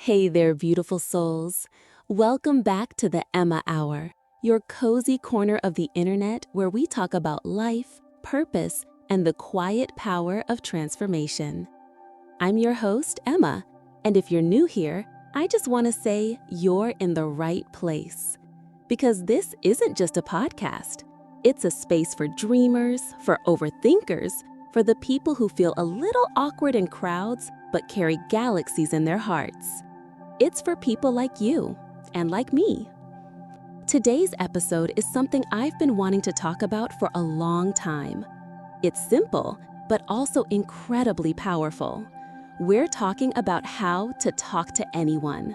Hey there, beautiful souls. Welcome back to the Emma Hour, your cozy corner of the internet where we talk about life, purpose, and the quiet power of transformation. I'm your host, Emma, and if you're new here, I just want to say you're in the right place. Because this isn't just a podcast. It's a space for dreamers, for overthinkers, for the people who feel a little awkward in crowds but carry galaxies in their hearts. It's for people like you and like me. Today's episode is something I've been wanting to talk about for a long time. It's simple, but also incredibly powerful. We're talking about how to talk to anyone.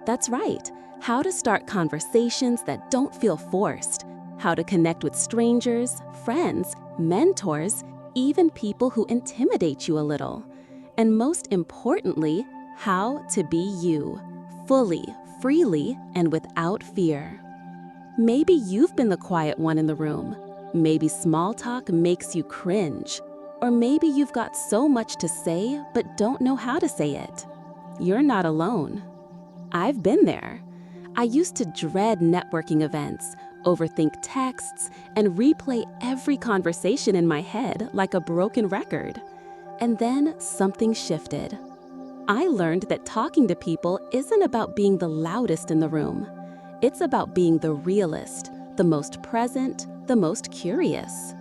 That's right, how to start conversations that don't feel forced, how to connect with strangers, friends, mentors, even people who intimidate you a little. And most importantly, how to be you, fully, freely, and without fear. Maybe you've been the quiet one in the room. Maybe small talk makes you cringe. Or maybe you've got so much to say but don't know how to say it. You're not alone. I've been there. I used to dread networking events, overthink texts, and replay every conversation in my head like a broken record. And then something shifted. I learned that talking to people isn't about being the loudest in the room. It's about being the realest, the most present, the most curious.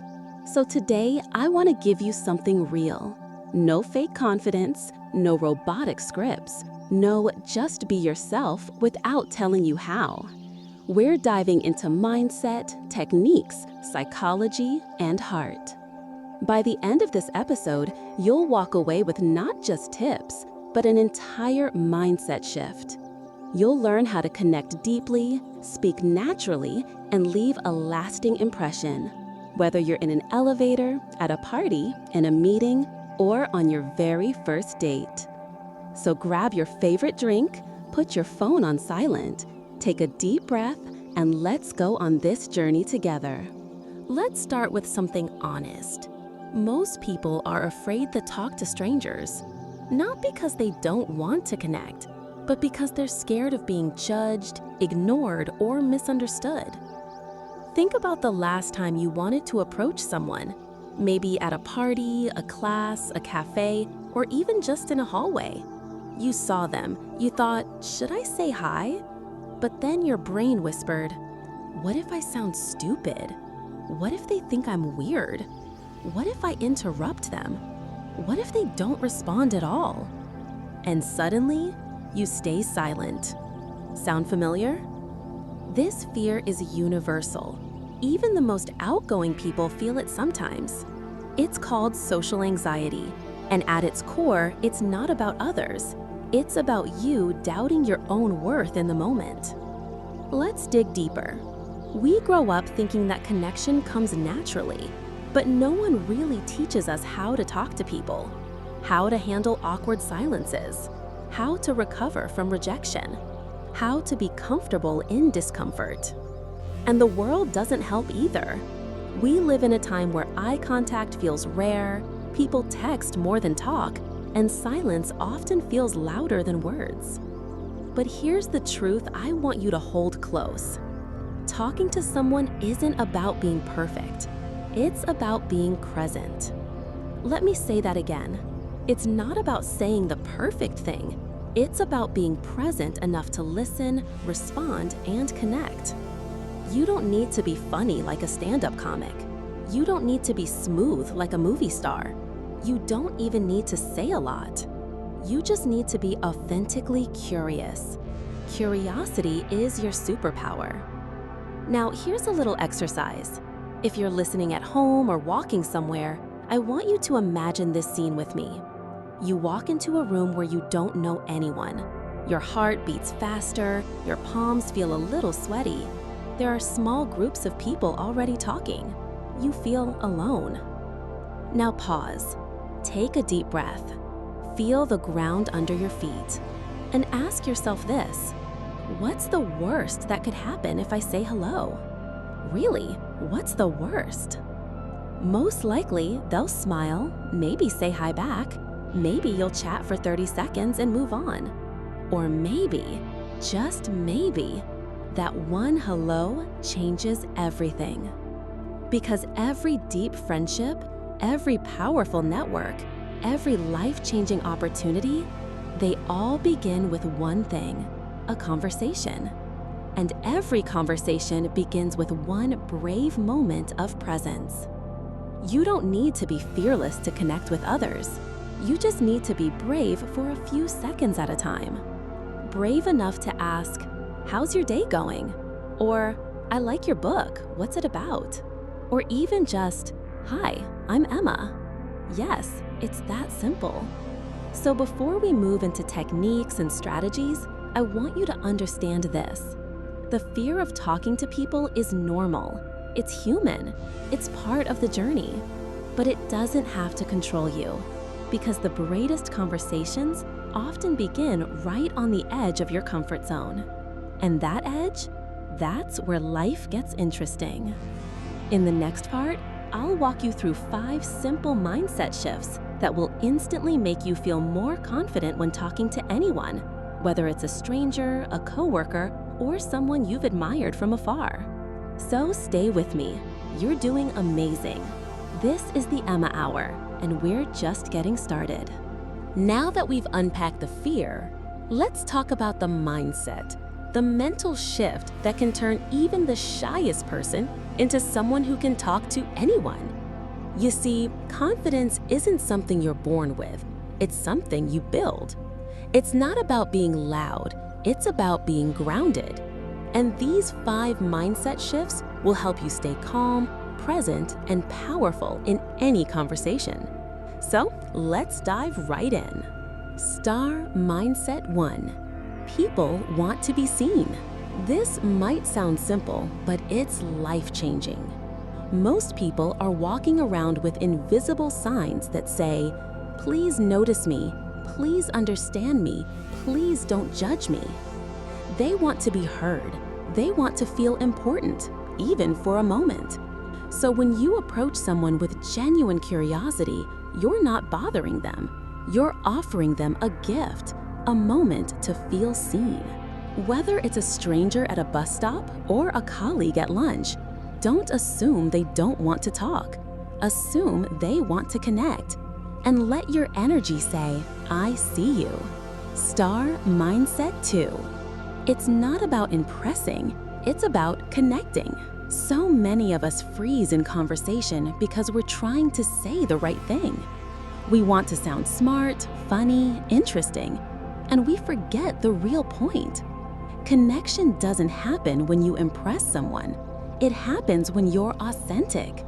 So today, I want to give you something real. No fake confidence, no robotic scripts. No, just be yourself without telling you how. We're diving into mindset, techniques, psychology, and heart. By the end of this episode, you'll walk away with not just tips, but an entire mindset shift. You'll learn how to connect deeply, speak naturally, and leave a lasting impression, whether you're in an elevator, at a party, in a meeting, or on your very first date. So grab your favorite drink, put your phone on silent, take a deep breath, and let's go on this journey together. Let's start with something honest. Most people are afraid to talk to strangers. Not because they don't want to connect, but because they're scared of being judged, ignored, or misunderstood. Think about the last time you wanted to approach someone, maybe at a party, a class, a cafe, or even just in a hallway. You saw them, you thought, should I say hi? But then your brain whispered, what if I sound stupid? What if they think I'm weird? What if I interrupt them? What if they don't respond at all? And suddenly, you stay silent. Sound familiar? This fear is universal. Even the most outgoing people feel it sometimes. It's called social anxiety, and at its core, it's not about others. It's about you doubting your own worth in the moment. Let's dig deeper. We grow up thinking that connection comes naturally. But no one really teaches us how to talk to people, how to handle awkward silences, how to recover from rejection, how to be comfortable in discomfort. And the world doesn't help either. We live in a time where eye contact feels rare, people text more than talk, and silence often feels louder than words. But here's the truth I want you to hold close. Talking to someone isn't about being perfect. It's about being present. Let me say that again. It's not about saying the perfect thing. It's about being present enough to listen, respond, and connect. You don't need to be funny like a stand-up comic. You don't need to be smooth like a movie star. You don't even need to say a lot. You just need to be authentically curious. Curiosity is your superpower. Now, here's a little exercise. If you're listening at home or walking somewhere, I want you to imagine this scene with me. You walk into a room where you don't know anyone. Your heart beats faster, your palms feel a little sweaty. There are small groups of people already talking. You feel alone. Now pause. Take a deep breath. Feel the ground under your feet. And ask yourself this: what's the worst that could happen if I say hello? Really, what's the worst? Most likely, they'll smile, maybe say hi back, maybe you'll chat for 30 seconds and move on. Or maybe, just maybe, that one hello changes everything. Because every deep friendship, every powerful network, every life-changing opportunity, they all begin with one thing, a conversation. And every conversation begins with one brave moment of presence. You don't need to be fearless to connect with others. You just need to be brave for a few seconds at a time. Brave enough to ask, "How's your day going?" Or, "I like your book, what's it about?" Or even just, "Hi, I'm Emma." Yes, it's that simple. So before we move into techniques and strategies, I want you to understand this. The fear of talking to people is normal. It's human. It's part of the journey. But it doesn't have to control you, because the greatest conversations often begin right on the edge of your comfort zone. And that edge, that's where life gets interesting. In the next part, I'll walk you through 5 simple mindset shifts that will instantly make you feel more confident when talking to anyone, whether it's a stranger, a coworker, or someone you've admired from afar. So stay with me. You're doing amazing. This is the Emma Hour, and we're just getting started. Now that we've unpacked the fear, let's talk about the mindset, the mental shift that can turn even the shyest person into someone who can talk to anyone. You see, confidence isn't something you're born with. It's something you build. It's not about being loud. It's about being grounded. And these 5 mindset shifts will help you stay calm, present, and powerful in any conversation. So let's dive right in. Star Mindset 1. People want to be seen. This might sound simple, but it's life-changing. Most people are walking around with invisible signs that say, "Please notice me, please understand me, please don't judge me." They want to be heard. They want to feel important, even for a moment. So when you approach someone with genuine curiosity, you're not bothering them. You're offering them a gift, a moment to feel seen. Whether it's a stranger at a bus stop or a colleague at lunch, don't assume they don't want to talk. Assume they want to connect. And let your energy say, "I see you." Star Mindset 2. It's not about impressing, it's about connecting. So many of us freeze in conversation because we're trying to say the right thing. We want to sound smart, funny, interesting, and we forget the real point. Connection doesn't happen when you impress someone. It happens when you're authentic.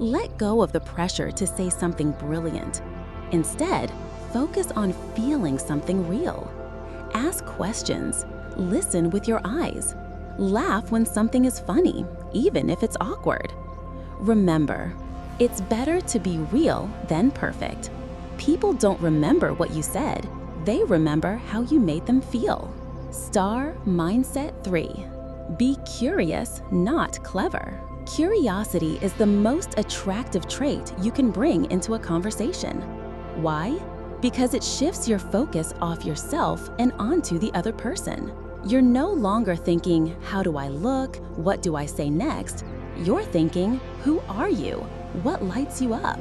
Let go of the pressure to say something brilliant. Instead, focus on feeling something real. Ask questions. Listen with your eyes. Laugh when something is funny, even if it's awkward. Remember, it's better to be real than perfect. People don't remember what you said. They remember how you made them feel. Star Mindset 3. Be curious, not clever. Curiosity is the most attractive trait you can bring into a conversation. Why? Because it shifts your focus off yourself and onto the other person. You're no longer thinking, "How do I look? What do I say next?" You're thinking, "Who are you? What lights you up?"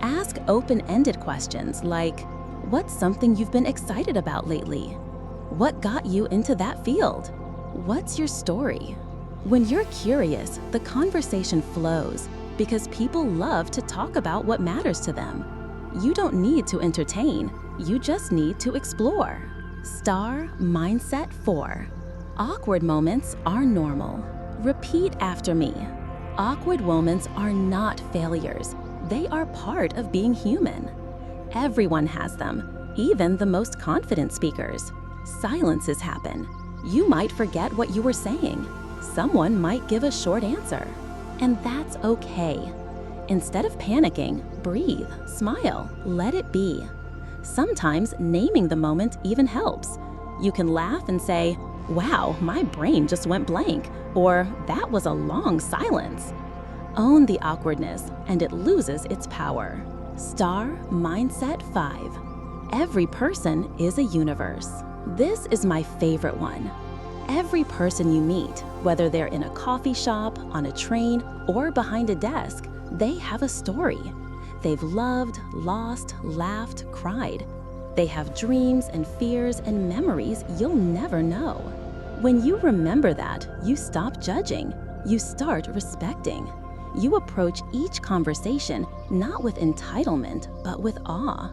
Ask open-ended questions like, "What's something you've been excited about lately? What got you into that field? What's your story?" When you're curious, the conversation flows because people love to talk about what matters to them. You don't need to entertain, you just need to explore. Star Mindset 4. Awkward moments are normal. Repeat after me. Awkward moments are not failures. They are part of being human. Everyone has them, even the most confident speakers. Silences happen. You might forget what you were saying. Someone might give a short answer. And that's okay. Instead of panicking, breathe, smile, let it be. Sometimes naming the moment even helps. You can laugh and say, "Wow, my brain just went blank," or "That was a long silence." Own the awkwardness and it loses its power. Star Mindset 5. Every person is a universe. This is my favorite one. Every person you meet, whether they're in a coffee shop, on a train, or behind a desk, they have a story. They've loved, lost, laughed, cried. They have dreams and fears and memories you'll never know. When you remember that, you stop judging. You start respecting. You approach each conversation not with entitlement, but with awe.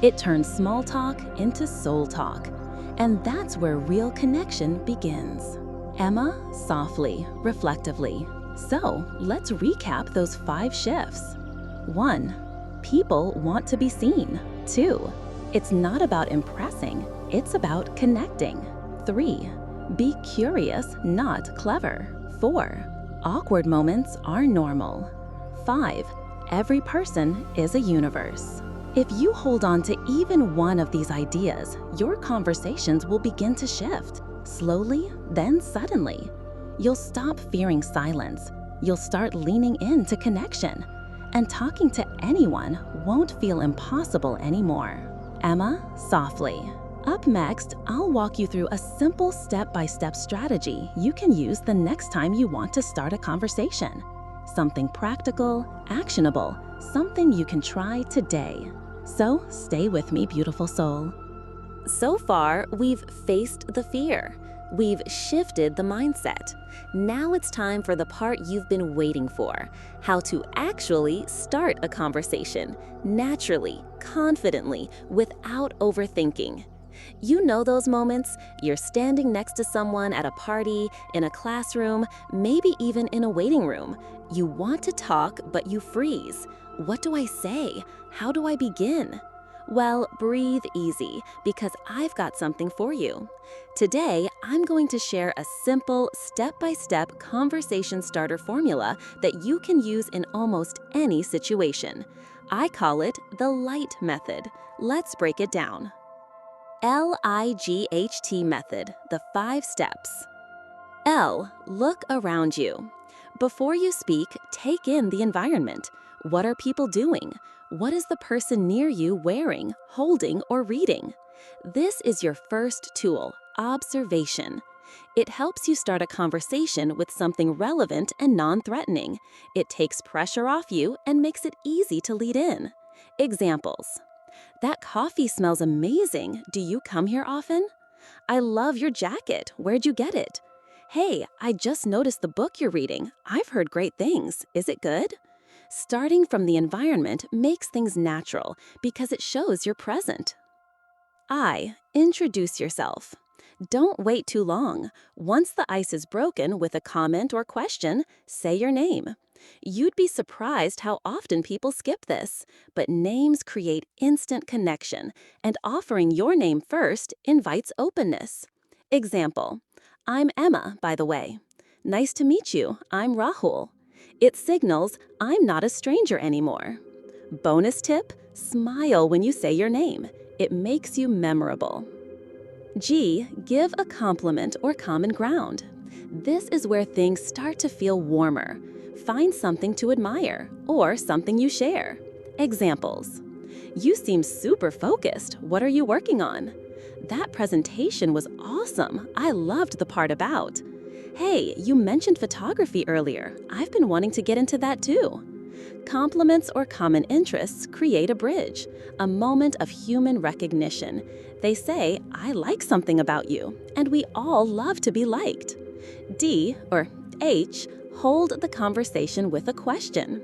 It turns small talk into soul talk. And that's where real connection begins. Emma, softly, reflectively. So, let's recap those 5 shifts. 1. People want to be seen. 2. It's not about impressing, it's about connecting. 3. Be curious, not clever. 4. Awkward moments are normal. 5. Every person is a universe. If you hold on to even one of these ideas, your conversations will begin to shift. Slowly, then suddenly. You'll stop fearing silence. You'll start leaning into connection. And talking to anyone won't feel impossible anymore. Emma, softly. Up next, I'll walk you through a simple step-by-step strategy you can use the next time you want to start a conversation. Something practical, actionable, something you can try today. So stay with me, beautiful soul. So far, we've faced the fear. We've shifted the mindset. Now it's time for the part you've been waiting for, how to actually start a conversation, naturally, confidently, without overthinking. You know those moments? You're standing next to someone at a party, in a classroom, maybe even in a waiting room. You want to talk, but you freeze. What do I say? How do I begin? Well, breathe easy, because I've got something for you. Today, I'm going to share a simple, step-by-step conversation starter formula that you can use in almost any situation. I call it the LIGHT method. Let's break it down. LIGHT method, the 5 steps. L, look around you. Before you speak, take in the environment. What are people doing? What is the person near you wearing, holding, or reading? This is your first tool, observation. It helps you start a conversation with something relevant and non-threatening. It takes pressure off you and makes it easy to lead in. Examples. That coffee smells amazing. Do you come here often? I love your jacket. Where'd you get it? Hey, I just noticed the book you're reading. I've heard great things. Is it good? Starting from the environment makes things natural because it shows you're present. I, introduce yourself. Don't wait too long. Once the ice is broken with a comment or question, say your name. You'd be surprised how often people skip this, but names create instant connection, and offering your name first invites openness. Example, I'm Emma, by the way. Nice to meet you, I'm Rahul. It signals I'm not a stranger anymore. Bonus tip, smile when you say your name. It makes you memorable. G, give a compliment or common ground. This is where things start to feel warmer. Find something to admire or something you share. Examples. You seem super focused. What are you working on? That presentation was awesome. I loved the part about. Hey, you mentioned photography earlier. I've been wanting to get into that too. Compliments or common interests create a bridge, a moment of human recognition. They say, I like something about you, and we all love to be liked. D, or H, hold the conversation with a question.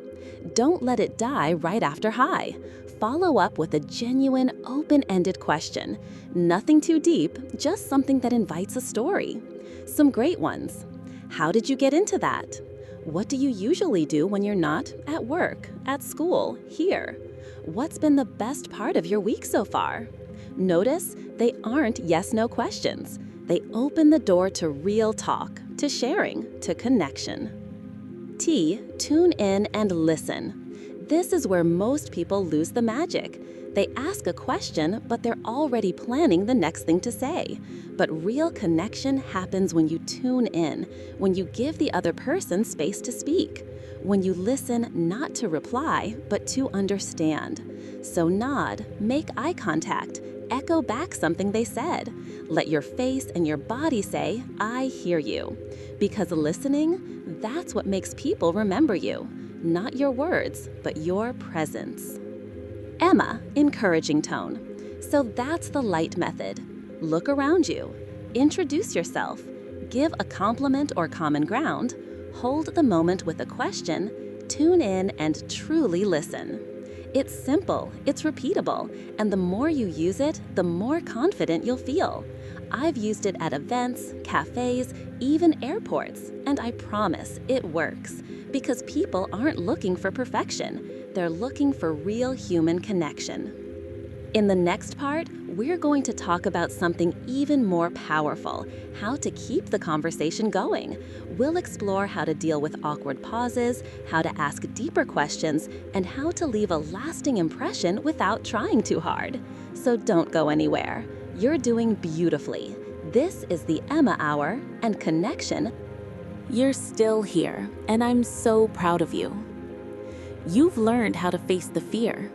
Don't let it die right after hi. Follow up with a genuine, open-ended question. Nothing too deep, just something that invites a story. Some great ones. How did you get into that? What do you usually do when you're not at work, at school, here? What's been the best part of your week so far? Notice they aren't yes-no questions. They open the door to real talk, to sharing, to connection. T, tune in and listen. This is where most people lose the magic. They ask a question, but they're already planning the next thing to say. But real connection happens when you tune in, when you give the other person space to speak, when you listen not to reply, but to understand. So nod, make eye contact, Echo back something they said. Let your face and your body say, "I hear you." Because listening, that's what makes people remember you. Not your words, but your presence. Emma, encouraging tone. So that's the light method. Look around you. Introduce yourself. Give a compliment or common ground. Hold the moment with a question. Tune in and truly listen. It's simple, it's repeatable, and the more you use it, the more confident you'll feel. I've used it at events, cafes, even airports, and I promise it works. Because people aren't looking for perfection, they're looking for real human connection. In the next part, we're going to talk about something even more powerful, how to keep the conversation going. We'll explore how to deal with awkward pauses, how to ask deeper questions, and how to leave a lasting impression without trying too hard. So don't go anywhere. You're doing beautifully. This is the Emma Hour, and connection. You're still here, and I'm so proud of you. You've learned how to face the fear.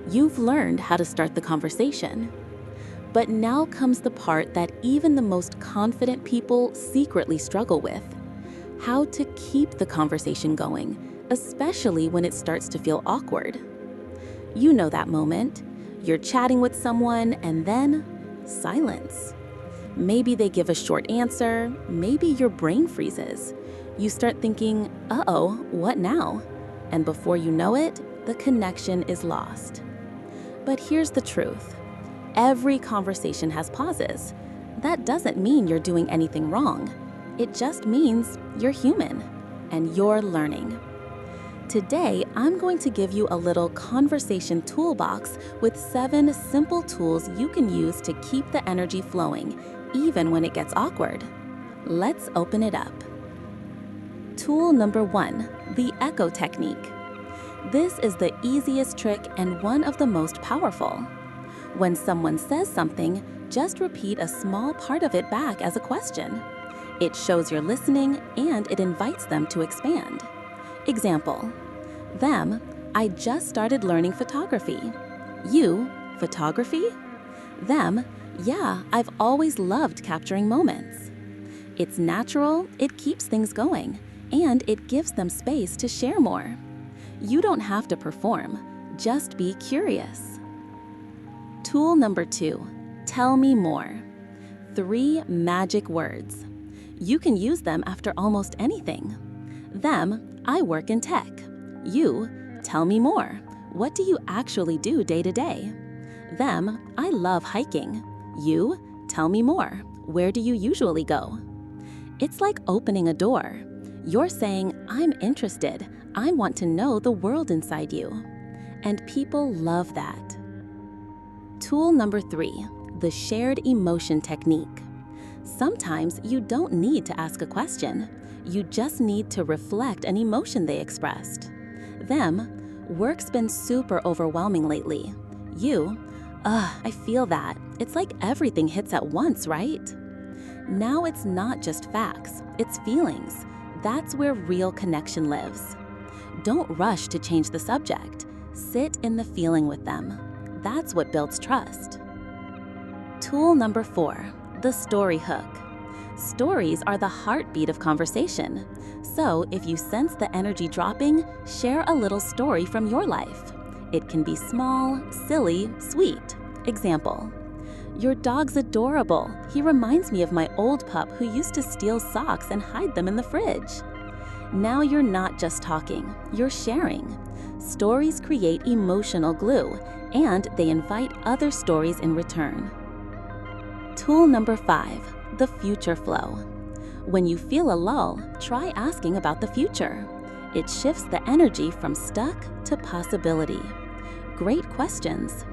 You've learned how to start the conversation. But now comes the part that even the most confident people secretly struggle with: how to keep the conversation going, especially when it starts to feel awkward. You know that moment. You're chatting with someone and then silence. Maybe they give a short answer, maybe your brain freezes. You start thinking, uh-oh, what now? And before you know it, the connection is lost. But here's the truth. Every conversation has pauses. That doesn't mean you're doing anything wrong. It just means you're human and you're learning. Today, I'm going to give you a little conversation toolbox with 7 simple tools you can use to keep the energy flowing, even when it gets awkward. Let's open it up. Tool number 1, the echo technique. This is the easiest trick and one of the most powerful. When someone says something, just repeat a small part of it back as a question. It shows you're listening and it invites them to expand. Example: them, I just started learning photography. You, photography? Them, yeah, I've always loved capturing moments. It's natural, it keeps things going, and it gives them space to share more. You don't have to perform, just be curious. Tool number 2, tell me more. 3 magic words. You can use them after almost anything. Them, I work in tech. You, tell me more. What do you actually do day to day? Them, I love hiking. You, tell me more. Where do you usually go? It's like opening a door. You're saying, I'm interested. I want to know the world inside you. And people love that. Tool number 3, the shared emotion technique. Sometimes you don't need to ask a question. You just need to reflect an emotion they expressed. Them, work's been super overwhelming lately. You, I feel that. It's like everything hits at once, right? Now it's not just facts, it's feelings. That's where real connection lives. Don't rush to change the subject. Sit in the feeling with them. That's what builds trust. Tool number 4, the story hook. Stories are the heartbeat of conversation. So if you sense the energy dropping, share a little story from your life. It can be small, silly, sweet. Example: your dog's adorable. He reminds me of my old pup who used to steal socks and hide them in the fridge. Now you're not just talking, you're sharing. Stories create emotional glue, and they invite other stories in return. Tool number 5, the future flow. When you feel a lull, try asking about the future. It shifts the energy from stuck to possibility. Great questions.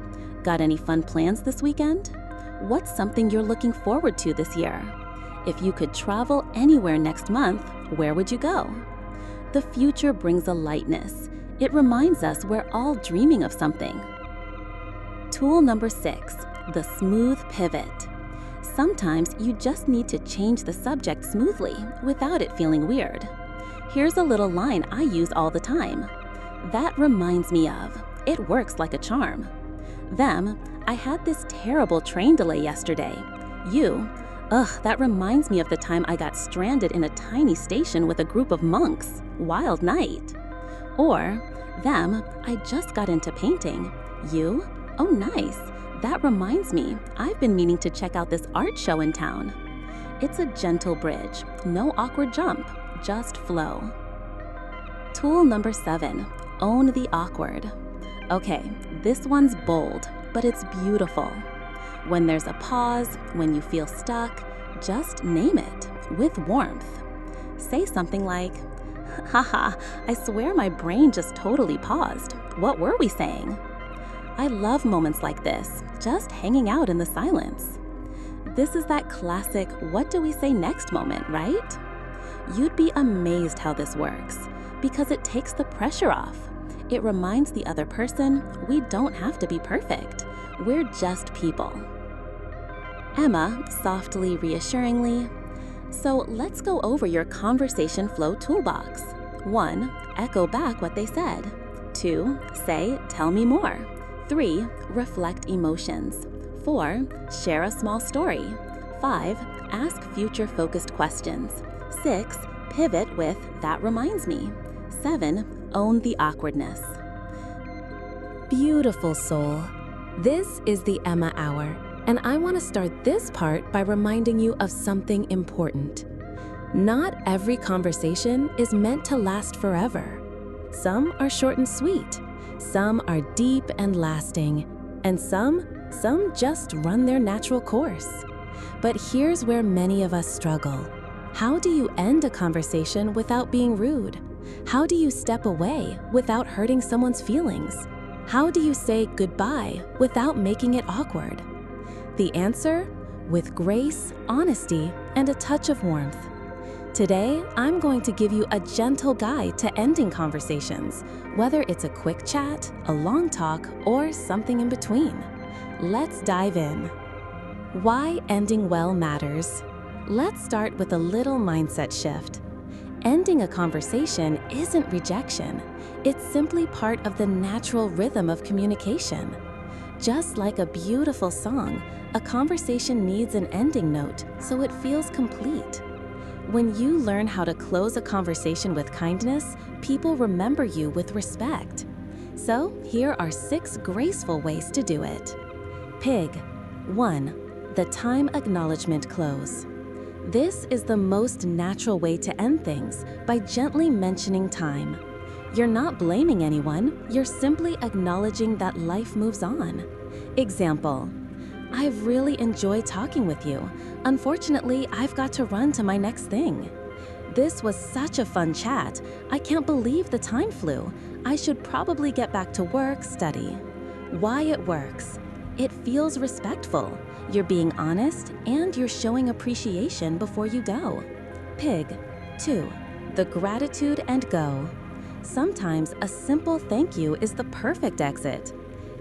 Got any fun plans this weekend? What's something you're looking forward to this year? If you could travel anywhere next month, where would you go? The future brings a lightness. It reminds us we're all dreaming of something. Tool number 6, the smooth pivot. Sometimes you just need to change the subject smoothly without it feeling weird. Here's a little line I use all the time. That reminds me of. It works like a charm. Them, I had this terrible train delay yesterday. You? Ugh, that reminds me of the time I got stranded in a tiny station with a group of monks. Wild night. Or, them, I just got into painting. You? Oh, nice. That reminds me, I've been meaning to check out this art show in town. It's a gentle bridge, no awkward jump, just flow. Tool number 7, own the awkward. Okay, this one's bold, but it's beautiful. When there's a pause, when you feel stuck, just name it with warmth. Say something like, haha, I swear my brain just totally paused. What were we saying? I love moments like this, just hanging out in the silence. This is that classic what do we say next moment, right? You'd be amazed how this works, because it takes the pressure off. It reminds the other person we don't have to be perfect. We're just people. Emma, softly, reassuringly, so let's go over your conversation flow toolbox. 1, echo back what they said. 2, say, tell me more. 3, reflect emotions. 4, share a small story. 5, ask future-focused questions. 6, pivot with, that reminds me. 7, own the awkwardness. Beautiful soul. This is the Emma Hour. And I want to start this part by reminding you of something important. Not every conversation is meant to last forever. Some are short and sweet, some are deep and lasting, and some just run their natural course. But here's where many of us struggle. How do you end a conversation without being rude? How do you step away without hurting someone's feelings? How do you say goodbye without making it awkward? The answer? With grace, honesty, and a touch of warmth. Today, I'm going to give you a gentle guide to ending conversations, whether it's a quick chat, a long talk, or something in between. Let's dive in. Why ending well matters. Let's start with a little mindset shift. Ending a conversation isn't rejection. It's simply part of the natural rhythm of communication. Just like a beautiful song, a conversation needs an ending note so it feels complete. When you learn how to close a conversation with kindness, people remember you with respect. So here are 6 graceful ways to do it. Pig. 1. The time acknowledgement close. This is the most natural way to end things, by gently mentioning time. You're not blaming anyone, you're simply acknowledging that life moves on. Example. I've really enjoyed talking with you. Unfortunately, I've got to run to my next thing. This was such a fun chat. I can't believe the time flew. I should probably get back to work, study. Why it works. It feels respectful. You're being honest and you're showing appreciation before you go. Pig. 2. The gratitude and go. Sometimes a simple thank you is the perfect exit.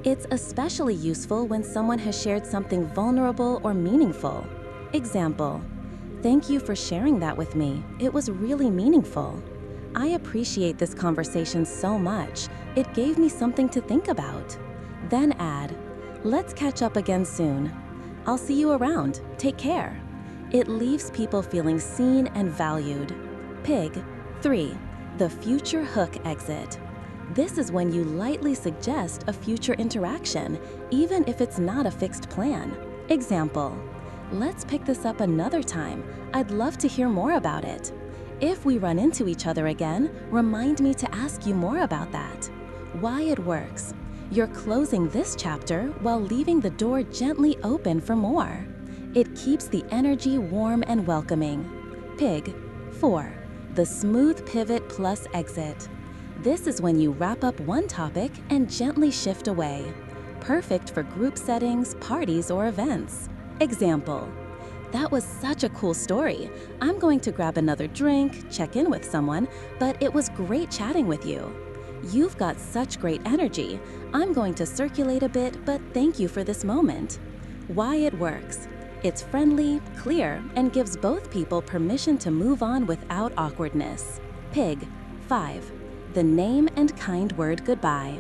It's especially useful when someone has shared something vulnerable or meaningful. Example, thank you for sharing that with me. It was really meaningful. I appreciate this conversation so much. It gave me something to think about. Then add, let's catch up again soon. I'll see you around. Take care. It leaves people feeling seen and valued. Pig. 3. The future hook exit. This is when you lightly suggest a future interaction, even if it's not a fixed plan. Example, let's pick this up another time. I'd love to hear more about it. If we run into each other again, remind me to ask you more about that. Why it works. You're closing this chapter while leaving the door gently open for more. It keeps the energy warm and welcoming. Pig. 4. The smooth pivot plus exit. This is when you wrap up one topic and gently shift away. Perfect for group settings, parties, or events. Example, that was such a cool story. I'm going to grab another drink, check in with someone, but it was great chatting with you. You've got such great energy. I'm going to circulate a bit, but thank you for this moment. Why it works. It's friendly, clear, and gives both people permission to move on without awkwardness. Pig. 5. The name and kind word goodbye.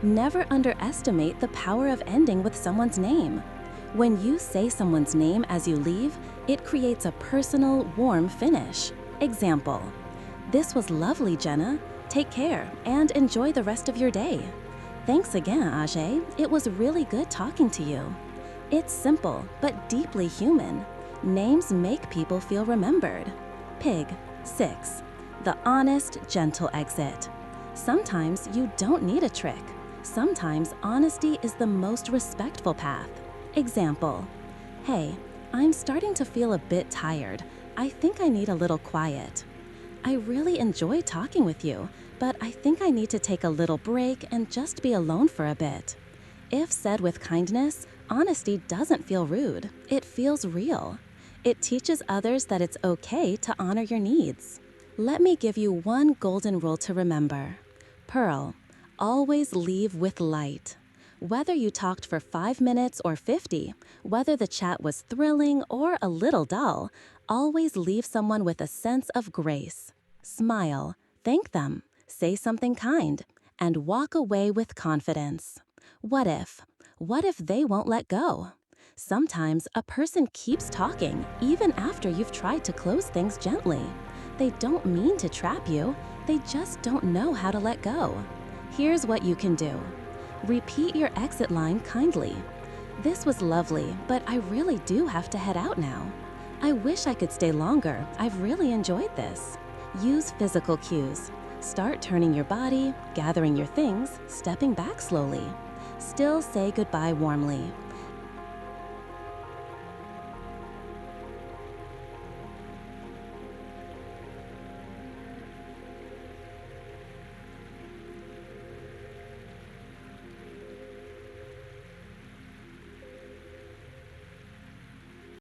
Never underestimate the power of ending with someone's name. When you say someone's name as you leave, it creates a personal, warm finish. Example: "This was lovely, Jenna. Take care and enjoy the rest of your day." "Thanks again, Ajay. It was really good talking to you." It's simple, but deeply human. Names make people feel remembered. Pig. 6. The honest, gentle exit. Sometimes you don't need a trick. Sometimes honesty is the most respectful path. Example: "Hey, I'm starting to feel a bit tired. I think I need a little quiet." "I really enjoy talking with you, but I think I need to take a little break and just be alone for a bit." If said with kindness, honesty doesn't feel rude. It feels real. It teaches others that it's okay to honor your needs. Let me give you one golden rule to remember. Pearl: always leave with light. Whether you talked for 5 minutes or 50, whether the chat was thrilling or a little dull, always leave someone with a sense of grace. Smile, thank them, say something kind, and walk away with confidence. What if? What if they won't let go? Sometimes a person keeps talking even after you've tried to close things gently. They don't mean to trap you, they just don't know how to let go. Here's what you can do. Repeat your exit line kindly. "This was lovely, but I really do have to head out now. I wish I could stay longer. I've really enjoyed this." Use physical cues. Start turning your body, gathering your things, stepping back slowly. Still say goodbye warmly.